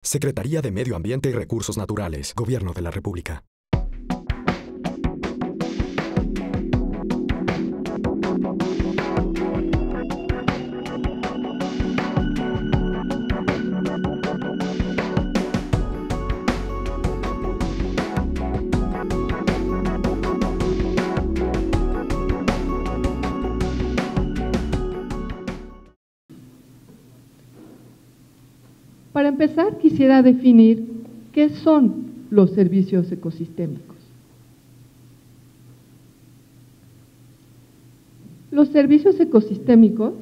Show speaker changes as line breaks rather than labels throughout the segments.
Secretaría de Medio Ambiente y Recursos Naturales, Gobierno de la República.
Para empezar, quisiera definir qué son los servicios ecosistémicos. Los servicios ecosistémicos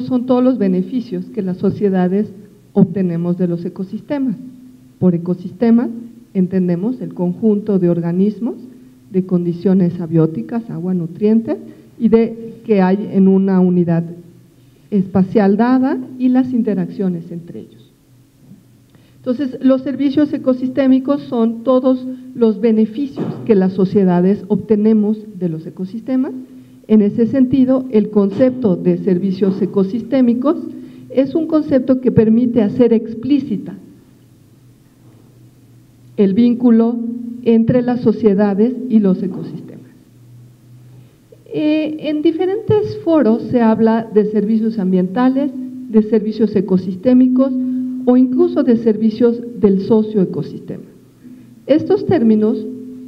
son todos los beneficios que las sociedades obtenemos de los ecosistemas. Por ecosistema entendemos el conjunto de organismos, de condiciones abióticas, agua, nutrientes, y de que hay en una unidad espacial dada y las interacciones entre ellos. Entonces, los servicios ecosistémicos son todos los beneficios que las sociedades obtenemos de los ecosistemas. En ese sentido, el concepto de servicios ecosistémicos es un concepto que permite hacer explícita el vínculo entre las sociedades y los ecosistemas. En diferentes foros se habla de servicios ambientales, de servicios ecosistémicos o incluso de servicios del socioecosistema. Estos términos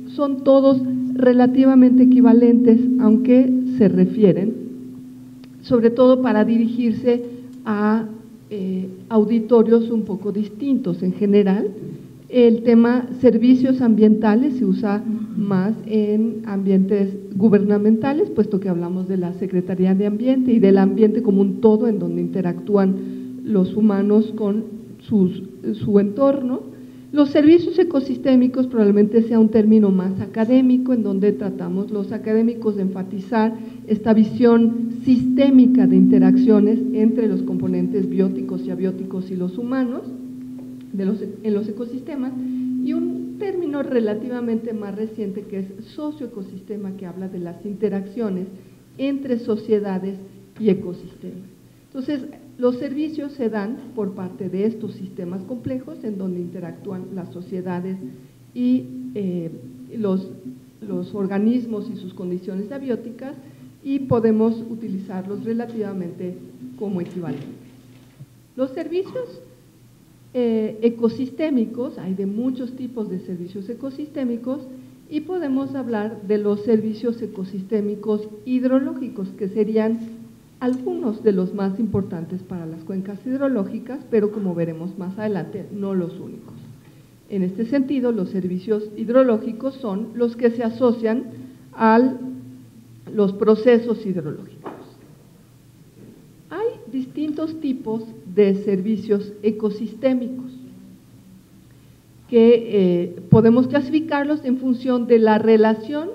son todos relativamente equivalentes, aunque se refieren, sobre todo para dirigirse a auditorios un poco distintos. En general, el tema servicios ambientales se usa más en ambientes gubernamentales, puesto que hablamos de la Secretaría de Ambiente y del ambiente como un todo en donde interactúan los humanos con su entorno. Los servicios ecosistémicos probablemente sea un término más académico, en donde tratamos los académicos de enfatizar esta visión sistémica de interacciones entre los componentes bióticos y abióticos y los humanos en los ecosistemas, y un término relativamente más reciente que es socioecosistema, que habla de las interacciones entre sociedades y ecosistemas. Entonces, los servicios se dan por parte de estos sistemas complejos en donde interactúan las sociedades y los organismos y sus condiciones abióticas, y podemos utilizarlos relativamente como equivalentes. Los servicios ecosistémicos, hay de muchos tipos de servicios ecosistémicos, y podemos hablar de los servicios ecosistémicos hidrológicos, que serían algunos de los más importantes para las cuencas hidrológicas, pero como veremos más adelante, no los únicos. En este sentido, los servicios hidrológicos son los que se asocian a los procesos hidrológicos. Hay distintos tipos de servicios ecosistémicos que podemos clasificarlos en función de la relación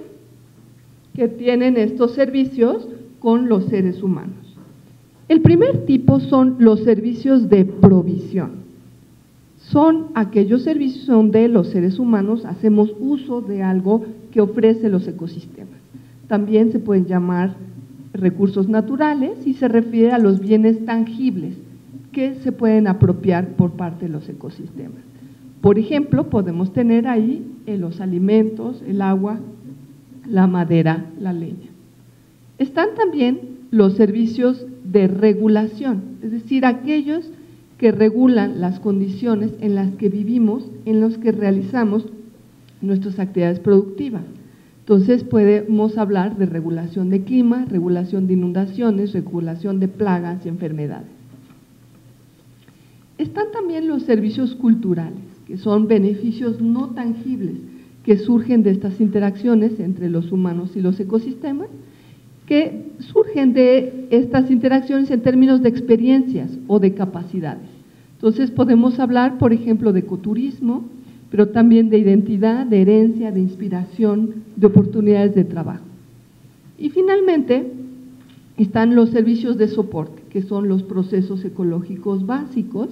que tienen estos servicios con los seres humanos. El primer tipo son los servicios de provisión. Son aquellos servicios donde los seres humanos hacemos uso de algo que ofrecen los ecosistemas. También se pueden llamar recursos naturales y se refiere a los bienes tangibles que se pueden apropiar por parte de los ecosistemas. Por ejemplo, podemos tener ahí los alimentos, el agua, la madera, la leña. Están también los servicios de regulación, es decir, aquellos que regulan las condiciones en las que vivimos, en los que realizamos nuestras actividades productivas. Entonces, podemos hablar de regulación de clima, regulación de inundaciones, regulación de plagas y enfermedades. Están también los servicios culturales, que son beneficios no tangibles que surgen de estas interacciones entre los humanos y los ecosistemas, que surgen de estas interacciones en términos de experiencias o de capacidades. Entonces, podemos hablar, por ejemplo, de ecoturismo, pero también de identidad, de herencia, de inspiración, de oportunidades de trabajo. Y finalmente, están los servicios de soporte, que son los procesos ecológicos básicos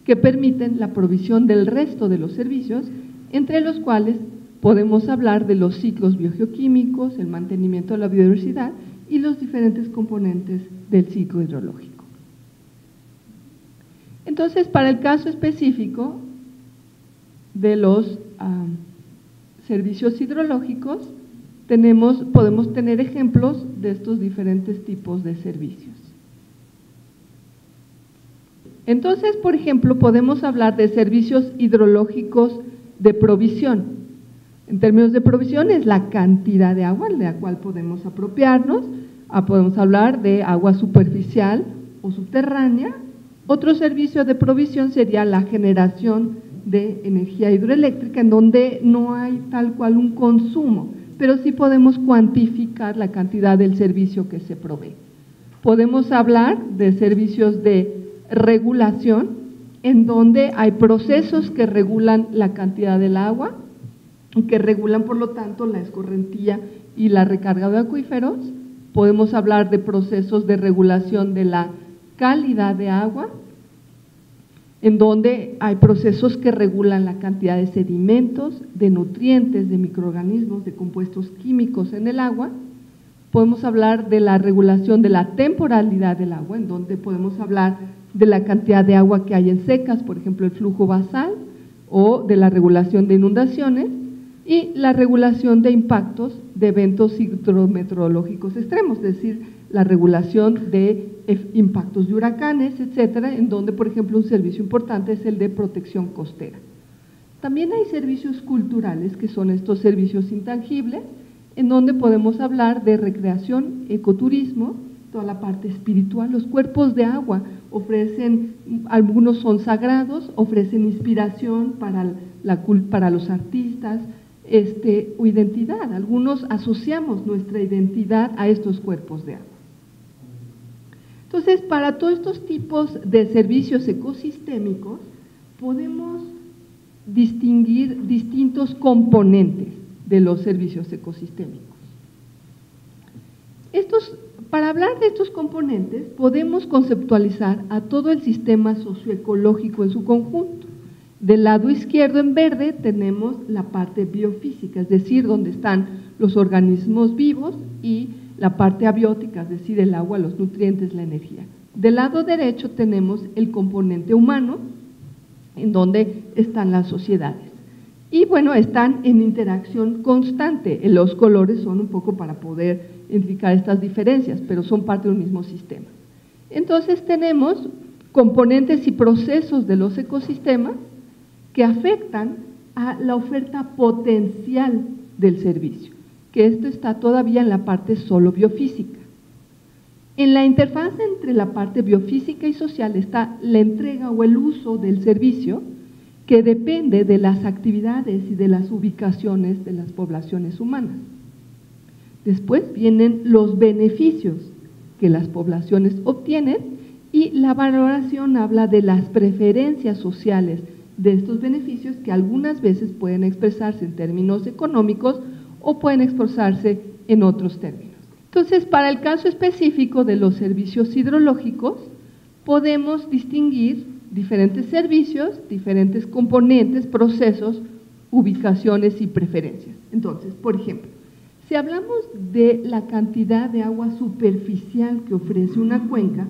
que permiten la provisión del resto de los servicios, entre los cuales podemos hablar de los ciclos biogeoquímicos, el mantenimiento de la biodiversidad y los diferentes componentes del ciclo hidrológico. Entonces, para el caso específico de los servicios hidrológicos, podemos tener ejemplos de estos diferentes tipos de servicios. Entonces, por ejemplo, podemos hablar de servicios hidrológicos de provisión. En términos de provisión es la cantidad de agua de la cual podemos apropiarnos. Podemos hablar de agua superficial o subterránea. Otro servicio de provisión sería la generación de energía hidroeléctrica, en donde no hay tal cual un consumo, pero sí podemos cuantificar la cantidad del servicio que se provee. Podemos hablar de servicios de regulación, en donde hay procesos que regulan la cantidad del agua, que regulan por lo tanto la escorrentía y la recarga de acuíferos. Podemos hablar de procesos de regulación de la calidad de agua, en donde hay procesos que regulan la cantidad de sedimentos, de nutrientes, de microorganismos, de compuestos químicos en el agua. Podemos hablar de la regulación de la temporalidad del agua, en donde podemos hablar de la cantidad de agua que hay en secas, por ejemplo el flujo basal, o de la regulación de inundaciones, y la regulación de impactos de eventos hidrometeorológicos extremos, es decir, la regulación de impactos de huracanes, etcétera, en donde, por ejemplo, un servicio importante es el de protección costera. También hay servicios culturales, que son estos servicios intangibles, en donde podemos hablar de recreación, ecoturismo, toda la parte espiritual. Los cuerpos de agua ofrecen, algunos son sagrados, ofrecen inspiración para los artistas, o identidad. Algunos asociamos nuestra identidad a estos cuerpos de agua. Entonces, para todos estos tipos de servicios ecosistémicos, podemos distinguir distintos componentes de los servicios ecosistémicos. Para hablar de estos componentes, podemos conceptualizar a todo el sistema socioecológico en su conjunto. Del lado izquierdo, en verde, tenemos la parte biofísica, es decir, donde están los organismos vivos, y la parte abiótica, es decir, el agua, los nutrientes, la energía. Del lado derecho tenemos el componente humano, en donde están las sociedades. Y bueno, están en interacción constante. Los colores son un poco para poder identificar estas diferencias, pero son parte de un mismo sistema. Entonces tenemos componentes y procesos de los ecosistemas que afectan a la oferta potencial del servicio, que esto está todavía en la parte solo biofísica. En la interfaz entre la parte biofísica y social está la entrega o el uso del servicio, que depende de las actividades y de las ubicaciones de las poblaciones humanas. Después vienen los beneficios que las poblaciones obtienen, y la valoración habla de las preferencias sociales de estos beneficios, que algunas veces pueden expresarse en términos económicos o pueden expresarse en otros términos. Entonces, para el caso específico de los servicios hidrológicos, podemos distinguir diferentes servicios, diferentes componentes, procesos, ubicaciones y preferencias. Entonces, por ejemplo, si hablamos de la cantidad de agua superficial que ofrece una cuenca,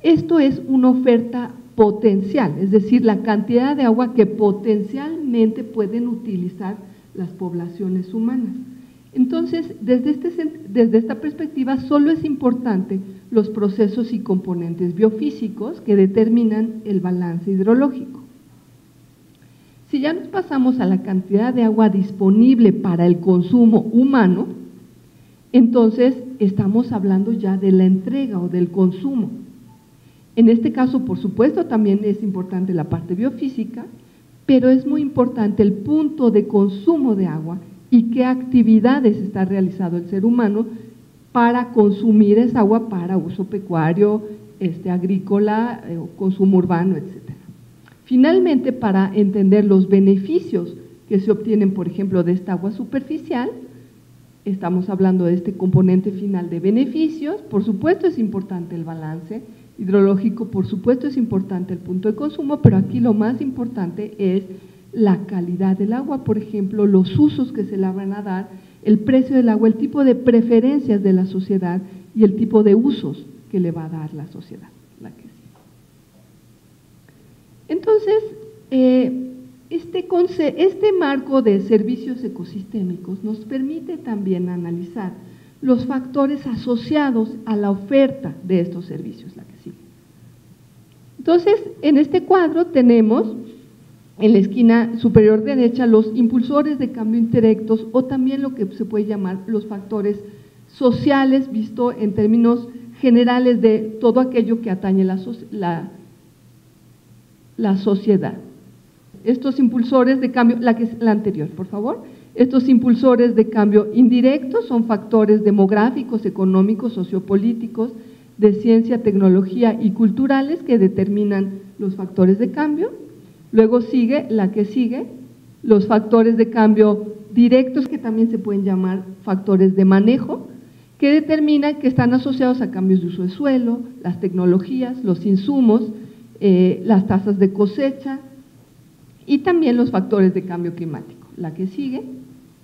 esto es una oferta potencial, es decir, la cantidad de agua que potencialmente pueden utilizar las poblaciones humanas. Entonces, desde esta perspectiva, solo es importante los procesos y componentes biofísicos que determinan el balance hidrológico. Si ya nos pasamos a la cantidad de agua disponible para el consumo humano, entonces estamos hablando ya de la entrega o del consumo. En este caso, por supuesto, también es importante la parte biofísica, pero es muy importante el punto de consumo de agua y qué actividades está realizando el ser humano para consumir esa agua para uso pecuario, agrícola, consumo urbano, etc. Finalmente, para entender los beneficios que se obtienen, por ejemplo, de esta agua superficial, estamos hablando de este componente final de beneficios. Por supuesto es importante el balance hidrológico, por supuesto es importante el punto de consumo, pero aquí lo más importante es la calidad del agua, por ejemplo, los usos que se le van a dar, el precio del agua, el tipo de preferencias de la sociedad y el tipo de usos que le va a dar la sociedad. Entonces, este marco de servicios ecosistémicos nos permite también analizar los factores asociados a la oferta de estos servicios, la que sigue. Entonces, en este cuadro tenemos en la esquina superior derecha los impulsores de cambio indirectos o también lo que se puede llamar los factores sociales, visto en términos generales de todo aquello que atañe la sociedad. Estos impulsores de cambio, la anterior, por favor. Estos impulsores de cambio indirectos son factores demográficos, económicos, sociopolíticos, de ciencia, tecnología y culturales que determinan los factores de cambio. Luego sigue, la que sigue, los factores de cambio directos, que también se pueden llamar factores de manejo, que determinan que están asociados a cambios de uso de suelo, las tecnologías, los insumos, las tasas de cosecha y también los factores de cambio climático. La que sigue,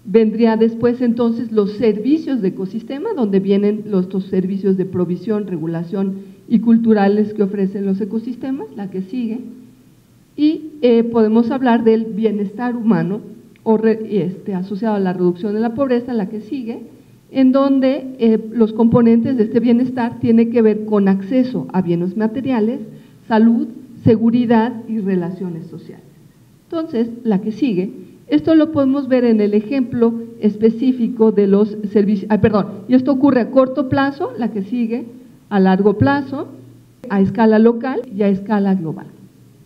vendría después entonces los servicios de ecosistema, donde vienen los servicios de provisión, regulación y culturales que ofrecen los ecosistemas, la que sigue, y podemos hablar del bienestar humano asociado a la reducción de la pobreza, la que sigue, en donde los componentes de este bienestar tienen que ver con acceso a bienes materiales, salud, seguridad y relaciones sociales. Entonces, la que sigue, esto lo podemos ver en el ejemplo específico de los servicios, y esto ocurre a corto plazo, la que sigue, a largo plazo, a escala local y a escala global.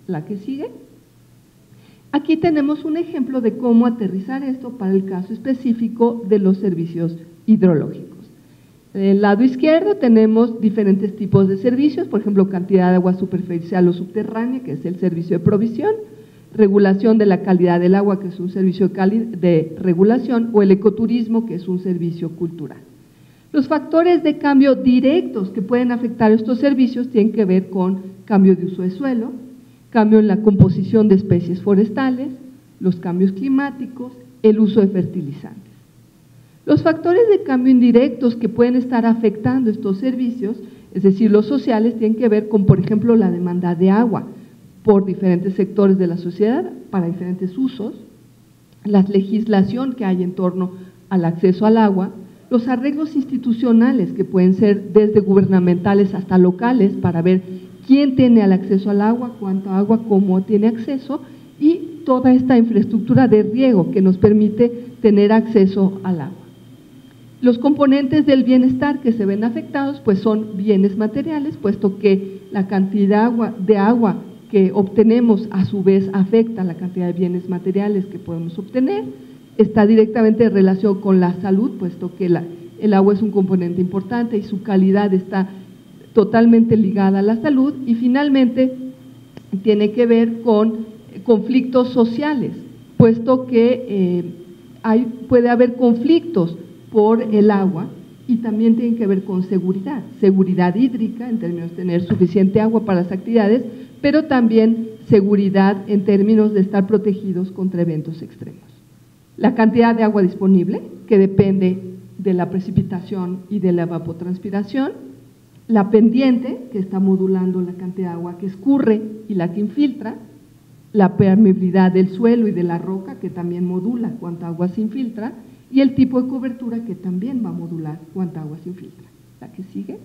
La que sigue. Aquí tenemos un ejemplo de cómo aterrizar esto para el caso específico de los servicios hidrológicos. Del lado izquierdo tenemos diferentes tipos de servicios, por ejemplo, cantidad de agua superficial o subterránea, que es el servicio de provisión, regulación de la calidad del agua, que es un servicio de regulación, o el ecoturismo, que es un servicio cultural. Los factores de cambio directos que pueden afectar estos servicios tienen que ver con cambio de uso de suelo, cambio en la composición de especies forestales, los cambios climáticos, el uso de fertilizantes. Los factores de cambio indirectos que pueden estar afectando estos servicios, es decir, los sociales, tienen que ver con, por ejemplo, la demanda de agua por diferentes sectores de la sociedad para diferentes usos, la legislación que hay en torno al acceso al agua, los arreglos institucionales que pueden ser desde gubernamentales hasta locales para ver quién tiene el acceso al agua, cuánto agua, cómo tiene acceso y toda esta infraestructura de riego que nos permite tener acceso al agua. Los componentes del bienestar que se ven afectados pues son bienes materiales, puesto que la cantidad de agua que obtenemos a su vez afecta la cantidad de bienes materiales que podemos obtener, está directamente en relación con la salud, puesto que el agua es un componente importante y su calidad está totalmente ligada a la salud, y finalmente tiene que ver con conflictos sociales, puesto que puede haber conflictos por el agua y también tiene que ver con seguridad hídrica en términos de tener suficiente agua para las actividades, pero también seguridad en términos de estar protegidos contra eventos extremos. La cantidad de agua disponible, que depende de la precipitación y de la evapotranspiración, la pendiente, que está modulando la cantidad de agua que escurre y la que infiltra, la permeabilidad del suelo y de la roca, que también modula cuánta agua se infiltra, y el tipo de cobertura, que también va a modular cuánta agua se infiltra. La que sigue.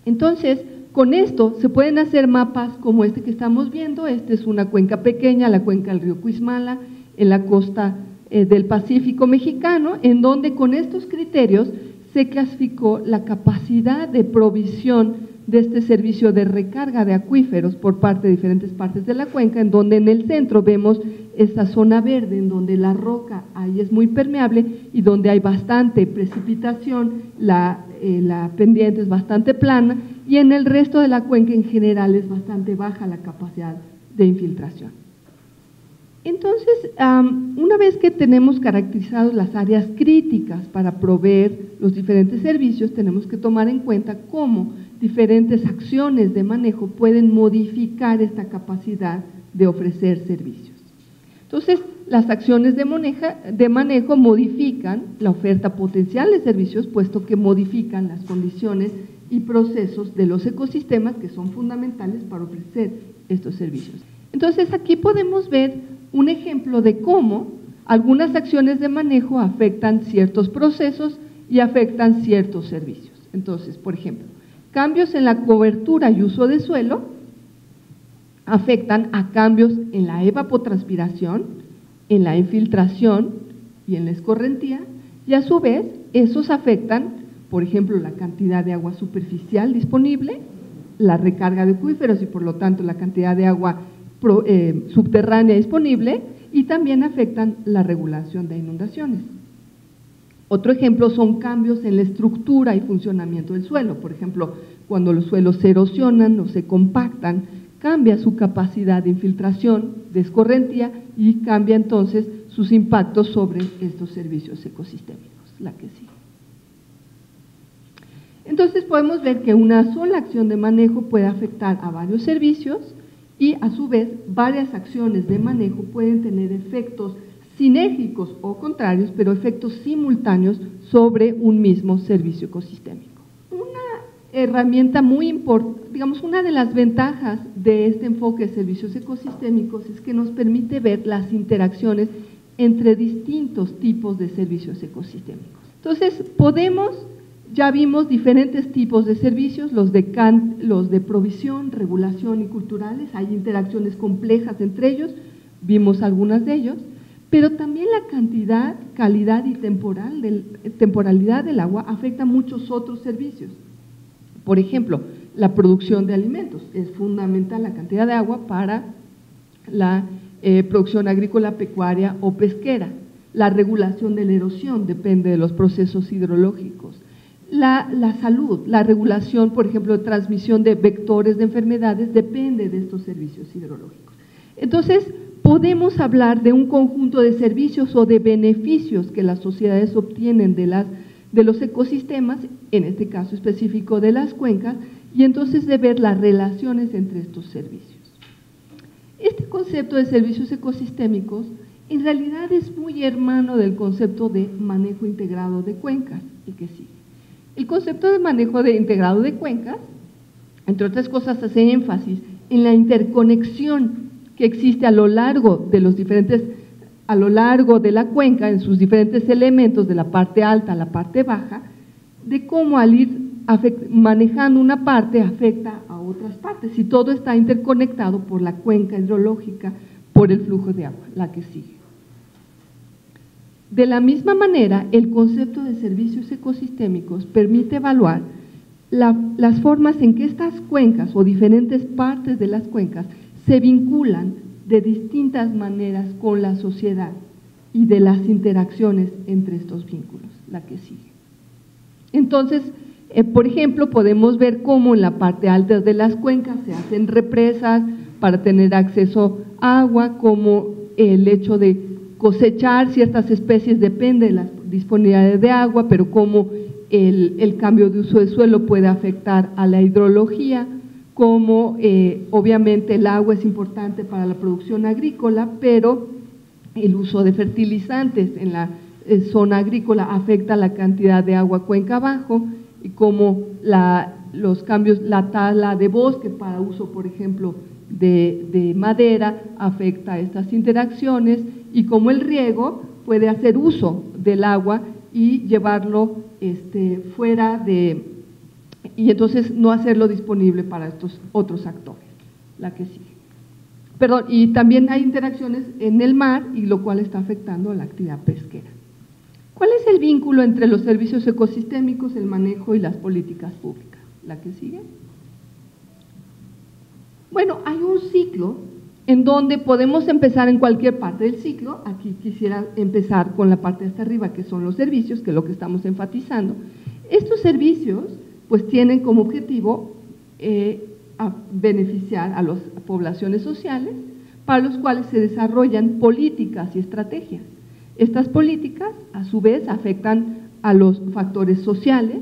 Entonces, con esto se pueden hacer mapas como este que estamos viendo. Esta es una cuenca pequeña, la cuenca del río Cuixmala, en la costa del Pacífico mexicano, en donde con estos criterios se clasificó la capacidad de provisión de este servicio de recarga de acuíferos por parte de diferentes partes de la cuenca, en donde en el centro vemos esta zona verde, en donde la roca ahí es muy permeable y donde hay bastante precipitación, la pendiente es bastante plana, y en el resto de la cuenca en general es bastante baja la capacidad de infiltración. Entonces, una vez que tenemos caracterizadas las áreas críticas para proveer los diferentes servicios, tenemos que tomar en cuenta cómo diferentes acciones de manejo pueden modificar esta capacidad de ofrecer servicios. Entonces, las acciones de manejo modifican la oferta potencial de servicios, puesto que modifican las condiciones y procesos de los ecosistemas que son fundamentales para ofrecer estos servicios. Entonces, aquí podemos ver un ejemplo de cómo algunas acciones de manejo afectan ciertos procesos y afectan ciertos servicios. Entonces, por ejemplo, cambios en la cobertura y uso de suelo afectan a cambios en la evapotranspiración, en la infiltración y en la escorrentía, y a su vez esos afectan, por ejemplo, la cantidad de agua superficial disponible, la recarga de acuíferos y por lo tanto la cantidad de agua subterránea disponible, y también afectan la regulación de inundaciones. Otro ejemplo son cambios en la estructura y funcionamiento del suelo. Por ejemplo, cuando los suelos se erosionan o se compactan, cambia su capacidad de infiltración, de escorrentía, y cambia entonces sus impactos sobre estos servicios ecosistémicos. La que sigue. Entonces podemos ver que una sola acción de manejo puede afectar a varios servicios y a su vez varias acciones de manejo pueden tener efectos sinérgicos o contrarios, pero efectos simultáneos sobre un mismo servicio ecosistémico. Una herramienta muy importante, digamos, una de las ventajas de este enfoque de servicios ecosistémicos es que nos permite ver las interacciones entre distintos tipos de servicios ecosistémicos. Entonces, ya vimos diferentes tipos de servicios, los de provisión, regulación y culturales, hay interacciones complejas entre ellos, vimos algunas de ellos, pero también la cantidad, calidad y temporalidad del agua afecta a muchos otros servicios. Por ejemplo, la producción de alimentos, es fundamental la cantidad de agua para la producción agrícola, pecuaria o pesquera. La regulación de la erosión depende de los procesos hidrológicos. La salud, la regulación, por ejemplo, de transmisión de vectores de enfermedades depende de estos servicios hidrológicos. Entonces, podemos hablar de un conjunto de servicios o de beneficios que las sociedades obtienen de los ecosistemas, en este caso específico de las cuencas, y entonces de ver las relaciones entre estos servicios. Este concepto de servicios ecosistémicos en realidad es muy hermano del concepto de manejo integrado de cuencas, el que sigue. El concepto de manejo integrado de cuencas, entre otras cosas, hace énfasis en la interconexión que existe a lo largo de la cuenca, en sus diferentes elementos, de la parte alta a la parte baja, de cómo al ir manejando una parte afecta a otras partes, y todo está interconectado por la cuenca hidrológica, por el flujo de agua, la que sigue. De la misma manera, el concepto de servicios ecosistémicos permite evaluar las formas en que estas cuencas o diferentes partes de las cuencas se vinculan de distintas maneras con la sociedad y de las interacciones entre estos vínculos, la que sigue. Entonces, por ejemplo, podemos ver cómo en la parte alta de las cuencas se hacen represas para tener acceso a agua, como el hecho de cosechar ciertas especies depende de las disponibilidades de agua, pero cómo el cambio de uso de suelo puede afectar a la hidrología, como obviamente el agua es importante para la producción agrícola, pero el uso de fertilizantes en la zona agrícola afecta la cantidad de agua cuenca abajo, y como los cambios, la tala de bosque para uso, por ejemplo, de madera afecta a estas interacciones, y como el riego puede hacer uso del agua y llevarlo fuera y entonces no hacerlo disponible para estos otros actores, la que sigue. Perdón, y también hay interacciones en el mar, y lo cual está afectando a la actividad pesquera. ¿Cuál es el vínculo entre los servicios ecosistémicos, el manejo y las políticas públicas? La que sigue. Bueno, hay un ciclo en donde podemos empezar en cualquier parte del ciclo. Aquí quisiera empezar con la parte de hasta arriba, que son los servicios, que es lo que estamos enfatizando. Estos servicios pues tienen como objetivo beneficiar a las poblaciones sociales, para los cuales se desarrollan políticas y estrategias. Estas políticas, a su vez, afectan a los factores sociales,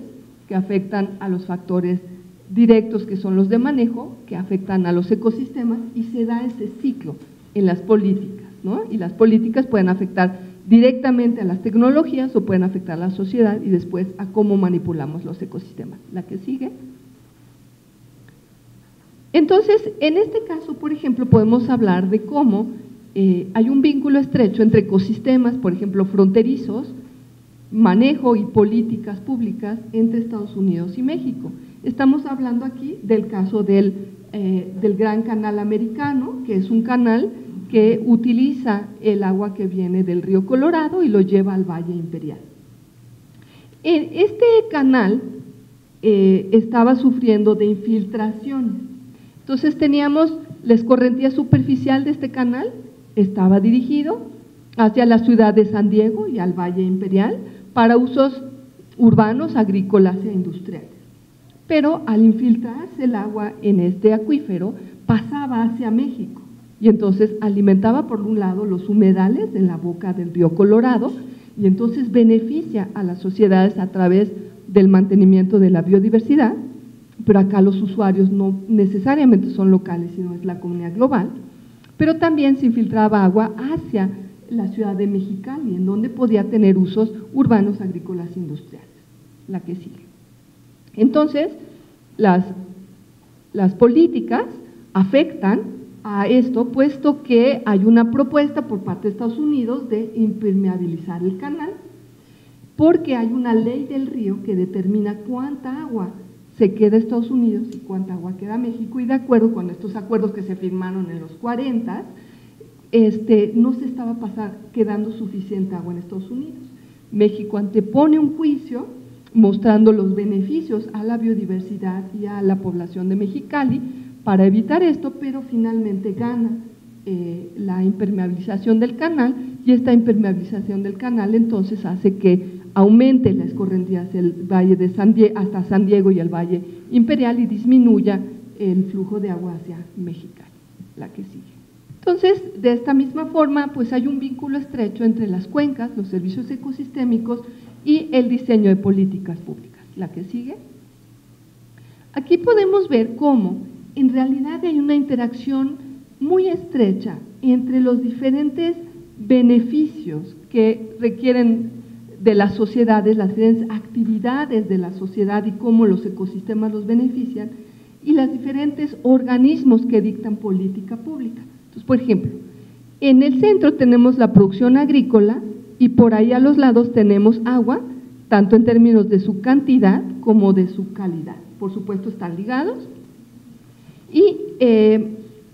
que afectan a los factores directos, que son los de manejo, que afectan a los ecosistemas, y se da ese ciclo en las políticas, ¿no? Y las políticas pueden afectar directamente a las tecnologías o pueden afectar a la sociedad y después a cómo manipulamos los ecosistemas. La que sigue. Entonces, en este caso, por ejemplo, podemos hablar de cómo hay un vínculo estrecho entre ecosistemas, por ejemplo, fronterizos, manejo y políticas públicas entre Estados Unidos y México. Estamos hablando aquí del caso del Gran Canal Americano, que es un canal que utiliza el agua que viene del río Colorado y lo lleva al Valle Imperial. Este canal estaba sufriendo de infiltraciones. Entonces teníamos la escorrentía superficial de este canal, estaba dirigido hacia la ciudad de San Diego y al Valle Imperial para usos urbanos, agrícolas e industriales. Pero al infiltrarse el agua en este acuífero, pasaba hacia México y entonces alimentaba por un lado los humedales en la boca del río Colorado y entonces beneficia a las sociedades a través del mantenimiento de la biodiversidad, pero acá los usuarios no necesariamente son locales, sino es la comunidad global, pero también se infiltraba agua hacia la ciudad de Mexicali, en donde podía tener usos urbanos, agrícolas e industriales, la que sigue. Entonces, las políticas afectan a esto, puesto que hay una propuesta por parte de Estados Unidos de impermeabilizar el canal, porque hay una ley del río que determina cuánta agua se queda Estados Unidos y cuánta agua queda México, y de acuerdo con estos acuerdos que se firmaron en los 40, no se estaba quedando suficiente agua en Estados Unidos. México antepone un juicio mostrando los beneficios a la biodiversidad y a la población de Mexicali para evitar esto, pero finalmente gana la impermeabilización del canal, y esta impermeabilización del canal entonces hace que aumente la escorrentía hacia el valle de hasta San Diego y el Valle Imperial y disminuya el flujo de agua hacia Mexicali, la que sigue. Entonces, de esta misma forma, pues hay un vínculo estrecho entre las cuencas, los servicios ecosistémicos y el diseño de políticas públicas, la que sigue. Aquí podemos ver cómo en realidad hay una interacción muy estrecha entre los diferentes beneficios que requieren de las sociedades, las diferentes actividades de la sociedad y cómo los ecosistemas los benefician, y los diferentes organismos que dictan política pública. Entonces, por ejemplo, en el centro tenemos la producción agrícola y por ahí a los lados tenemos agua, tanto en términos de su cantidad como de su calidad. Por supuesto están ligados y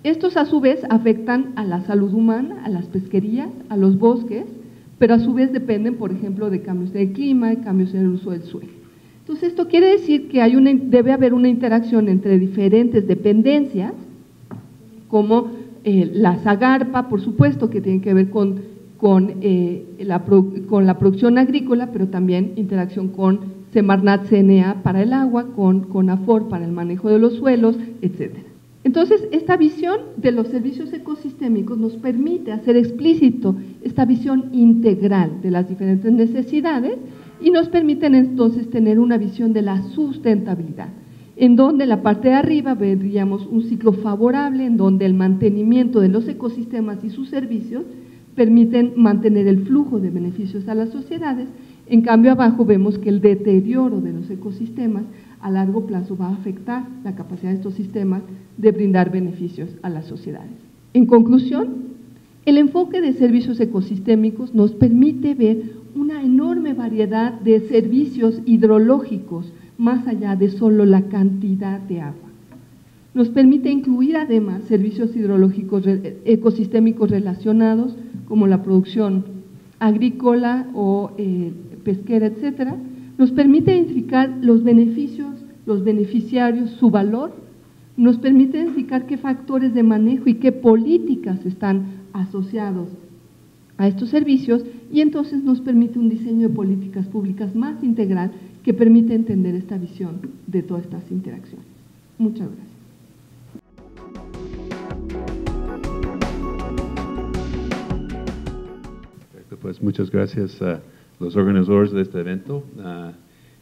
estos a su vez afectan a la salud humana, a las pesquerías, a los bosques, pero a su vez dependen, por ejemplo, de cambios de clima, de cambios en el uso del suelo. Entonces, esto quiere decir que debe haber una interacción entre diferentes dependencias, como la Zagarpa, por supuesto, que tiene que ver con la producción agrícola, pero también interacción con Semarnat CNA para el agua, con CONAFOR para el manejo de los suelos, etcétera. Entonces, esta visión de los servicios ecosistémicos nos permite hacer explícito esta visión integral de las diferentes necesidades y nos permiten entonces tener una visión de la sustentabilidad, en donde la parte de arriba veríamos un ciclo favorable, en donde el mantenimiento de los ecosistemas y sus servicios permiten mantener el flujo de beneficios a las sociedades. En cambio, abajo vemos que el deterioro de los ecosistemas a largo plazo va a afectar la capacidad de estos sistemas de brindar beneficios a las sociedades. En conclusión, el enfoque de servicios ecosistémicos nos permite ver una enorme variedad de servicios hidrológicos más allá de solo la cantidad de agua. Nos permite incluir además servicios hidrológicos ecosistémicos relacionados como la producción agrícola o pesquera, etcétera. Nos permite identificar los beneficios, los beneficiarios, su valor, nos permite identificar qué factores de manejo y qué políticas están asociados a estos servicios, y entonces nos permite un diseño de políticas públicas más integral que permite entender esta visión de todas estas interacciones. Muchas gracias.
Perfecto, pues muchas gracias a los organizadores de este evento.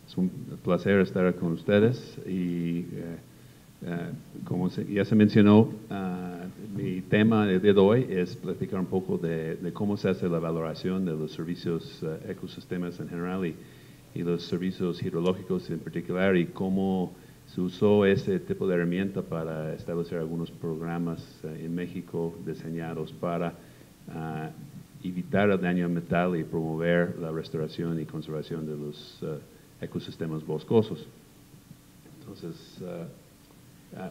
Es un placer estar con ustedes y como ya se mencionó, mi tema del día de hoy es platicar un poco de cómo se hace la valoración de los servicios ecosistemas en general y los servicios hidrológicos en particular, y cómo Se usó ese tipo de herramienta para establecer algunos programas en México diseñados para evitar el daño ambiental y promover la restauración y conservación de los ecosistemas boscosos. Entonces,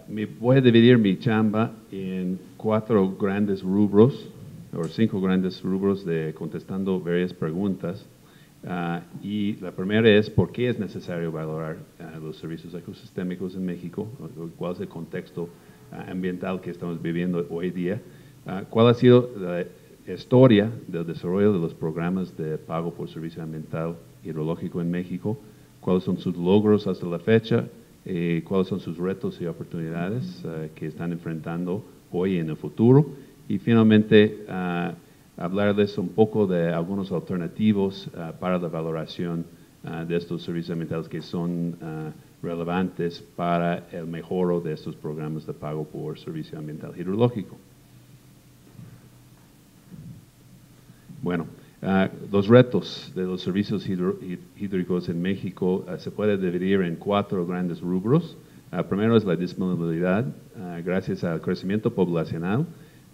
me voy a dividir mi chamba en 4 grandes rubros, o 5 grandes rubros de contestando varias preguntas. Y la primera es ¿por qué es necesario valorar los servicios ecosistémicos en México? ¿Cuál es el contexto ambiental que estamos viviendo hoy día? ¿Cuál ha sido la historia del desarrollo de los programas de pago por servicio ambiental hidrológico en México? ¿Cuáles son sus logros hasta la fecha? ¿Cuáles son sus retos y oportunidades que están enfrentando hoy y en el futuro? Y finalmente, hablarles un poco de algunos alternativos para la valoración de estos servicios ambientales que son relevantes para el mejoro de estos programas de pago por servicio ambiental hidrológico. Bueno, los retos de los servicios hídricos en México se puede dividir en 4 grandes rubros. Primero es la disponibilidad, gracias al crecimiento poblacional.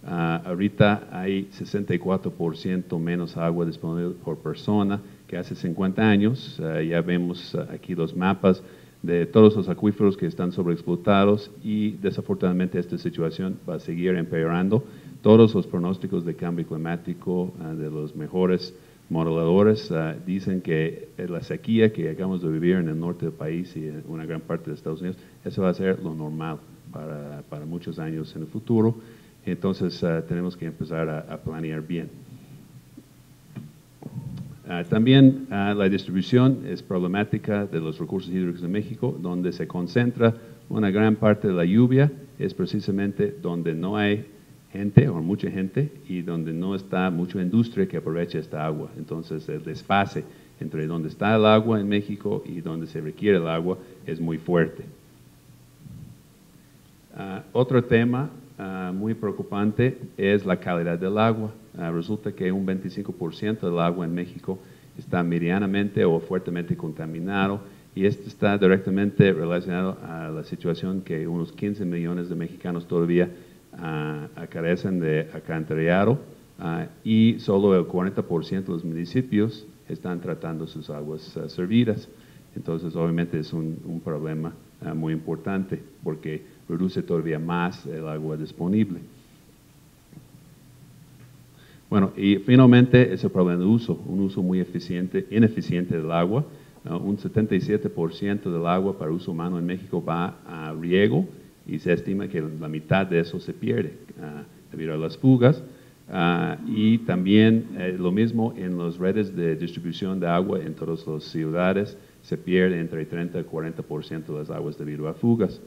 Ahorita hay 64% menos agua disponible por persona que hace 50 años. Ya vemos aquí los mapas de todos los acuíferos que están sobreexplotados y desafortunadamente esta situación va a seguir empeorando. Todos los pronósticos de cambio climático de los mejores modeladores dicen que la sequía que acabamos de vivir en el norte del país y en una gran parte de Estados Unidos, eso va a ser lo normal para muchos años en el futuro. Entonces tenemos que empezar a planear bien. También la distribución es problemática de los recursos hídricos de México, donde se concentra una gran parte de la lluvia, es precisamente donde no hay gente o mucha gente y donde no está mucha industria que aproveche esta agua. Entonces el desfase entre donde está el agua en México y donde se requiere el agua es muy fuerte. Otro tema muy preocupante es la calidad del agua. Resulta que un 25% del agua en México está medianamente o fuertemente contaminado y esto está directamente relacionado a la situación que unos 15 millones de mexicanos todavía carecen de alcantarillado y solo el 40% de los municipios están tratando sus aguas servidas. Entonces, obviamente es un problema muy importante porque reduce todavía más el agua disponible. Bueno, y finalmente es el problema de uso, un uso muy ineficiente del agua. Un 77% del agua para uso humano en México va a riego y se estima que la mitad de eso se pierde debido a las fugas. Y también lo mismo en las redes de distribución de agua en todas las ciudades, se pierde entre 30 y 40% de las aguas debido a fugas.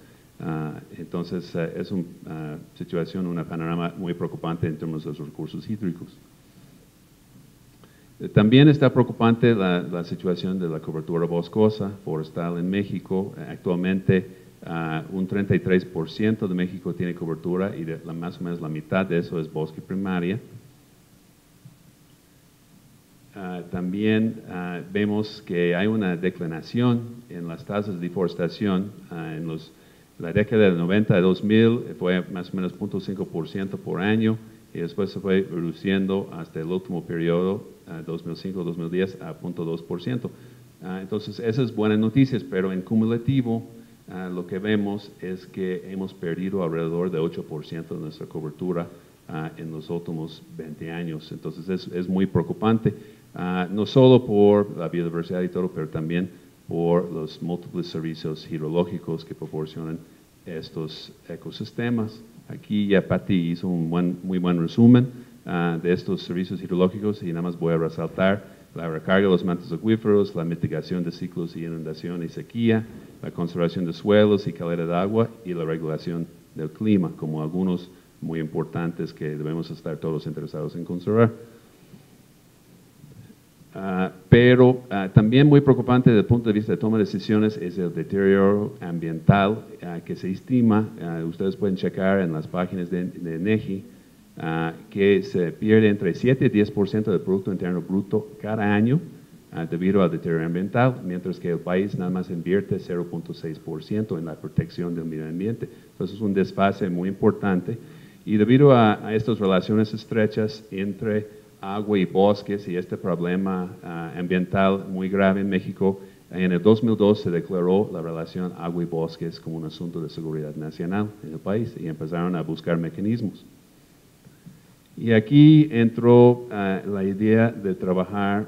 Entonces es una situación, un panorama muy preocupante en términos de los recursos hídricos. También está preocupante la situación de la cobertura boscosa forestal en México. Actualmente un 33% de México tiene cobertura y más o menos la mitad de eso es bosque primaria. También vemos que hay una declinación en las tasas de deforestación. La década del 90 a 2000 fue más o menos 0.5% por año y después se fue reduciendo hasta el último periodo, 2005-2010, a 0.2%. Entonces, esas buenas noticias, pero en cumulativo lo que vemos es que hemos perdido alrededor de 8% de nuestra cobertura en los últimos 20 años. Entonces, es muy preocupante, no solo por la biodiversidad y todo, pero también por los múltiples servicios hidrológicos que proporcionan estos ecosistemas. Aquí ya Patti hizo un muy buen resumen de estos servicios hidrológicos y nada más voy a resaltar la recarga de los mantos acuíferos, la mitigación de ciclos de inundación y sequía, la conservación de suelos y calidad de agua y la regulación del clima, como algunos muy importantes que debemos estar todos interesados en conservar. Pero también muy preocupante desde el punto de vista de toma de decisiones es el deterioro ambiental que se estima, ustedes pueden checar en las páginas de INEGI, que se pierde entre 7 y 10% del Producto Interno Bruto cada año debido al deterioro ambiental, mientras que el país nada más invierte 0.6% en la protección del medio ambiente. Entonces es un desfase muy importante y debido a estas relaciones estrechas entre agua y bosques y este problema ambiental muy grave en México, en el 2002 se declaró la relación agua y bosques como un asunto de seguridad nacional en el país y empezaron a buscar mecanismos. Y aquí entró la idea de trabajar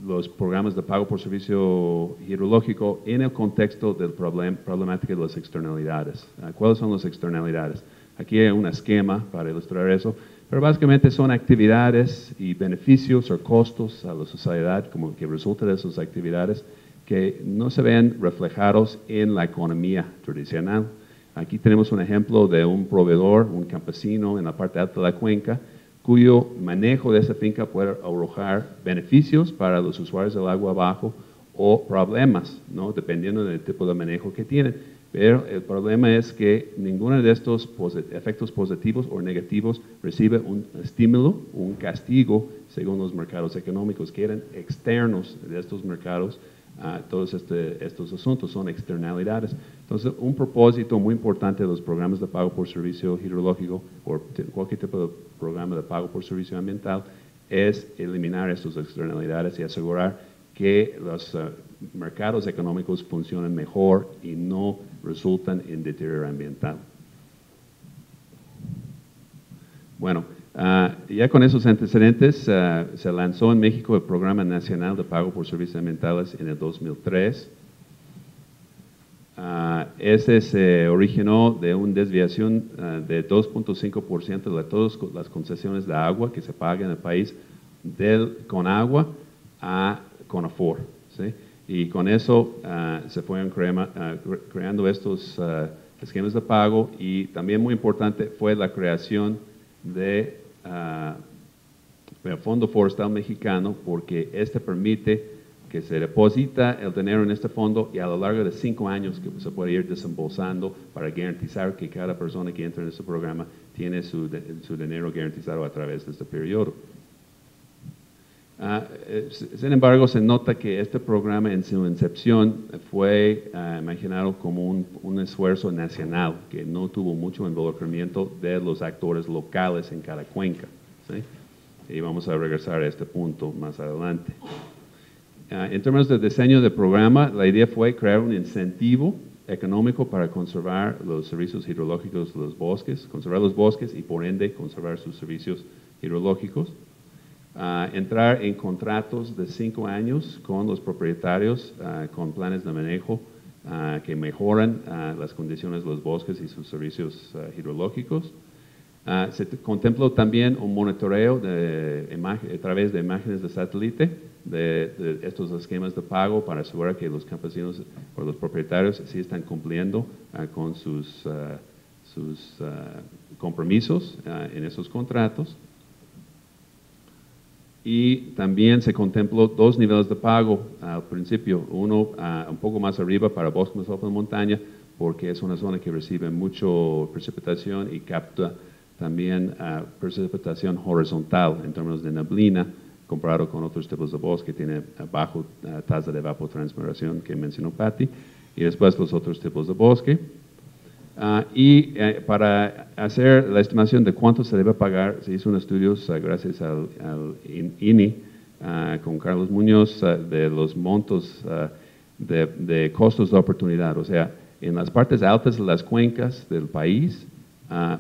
los programas de pago por servicio hidrológico en el contexto del problemática de las externalidades. ¿Cuáles son las externalidades? Aquí hay un esquema para ilustrar eso, pero básicamente son actividades y beneficios o costos a la sociedad como que resulta de esas actividades que no se ven reflejados en la economía tradicional. Aquí tenemos un ejemplo de un proveedor, un campesino en la parte alta de la cuenca, cuyo manejo de esa finca puede arrojar beneficios para los usuarios del agua abajo o problemas, ¿no? Dependiendo del tipo de manejo que tienen. Pero el problema es que ninguno de estos efectos positivos o negativos recibe un estímulo, un castigo, según los mercados económicos, que eran externos de estos mercados. Todos estos asuntos son externalidades. Entonces, un propósito muy importante de los programas de pago por servicio hidrológico o cualquier tipo de programa de pago por servicio ambiental es eliminar estas externalidades y asegurar que los mercados económicos funcionen mejor y no resultan en deterioro ambiental. Bueno, ya con esos antecedentes se lanzó en México el Programa Nacional de Pago por Servicios Ambientales en el 2003. Ese se originó de una desviación de 2.5% de todas las concesiones de agua que se pagan en el país del Conagua a Conafor, ¿sí? Y con eso se fueron creando estos esquemas de pago y también muy importante fue la creación del Fondo Forestal Mexicano, porque este permite que se deposita el dinero en este fondo y a lo largo de 5 años que se puede ir desembolsando para garantizar que cada persona que entra en este programa tiene su dinero garantizado a través de este periodo. Sin embargo, se nota que este programa en su incepción fue imaginado como un esfuerzo nacional, que no tuvo mucho involucramiento de los actores locales en cada cuenca, ¿sí? Y vamos a regresar a este punto más adelante. En términos de diseño del programa, la idea fue crear un incentivo económico para conservar los servicios hidrológicos de los bosques, conservar los bosques y por ende conservar sus servicios hidrológicos. Entrar en contratos de 5 años con los propietarios con planes de manejo que mejoran las condiciones de los bosques y sus servicios hidrológicos. Se contempló también un monitoreo a través de imágenes de satélite de estos esquemas de pago para asegurar que los campesinos o los propietarios sí están cumpliendo con sus compromisos en esos contratos. Y también se contempló 2 niveles de pago al principio, uno un poco más arriba para bosques más altos de montaña, porque es una zona que recibe mucho precipitación y capta también precipitación horizontal en términos de neblina, comparado con otros tipos de bosque que tiene bajo tasa de evapotranspiración que mencionó Patty, y después los otros tipos de bosque. Para hacer la estimación de cuánto se debe pagar, se hizo un estudio gracias al INI con Carlos Muñoz de los montos de costos de oportunidad. O sea, en las partes altas de las cuencas del país,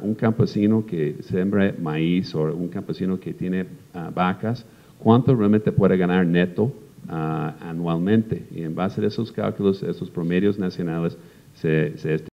un campesino que siembra maíz o un campesino que tiene vacas, ¿cuánto realmente puede ganar neto anualmente? Y en base a esos cálculos, esos promedios nacionales, se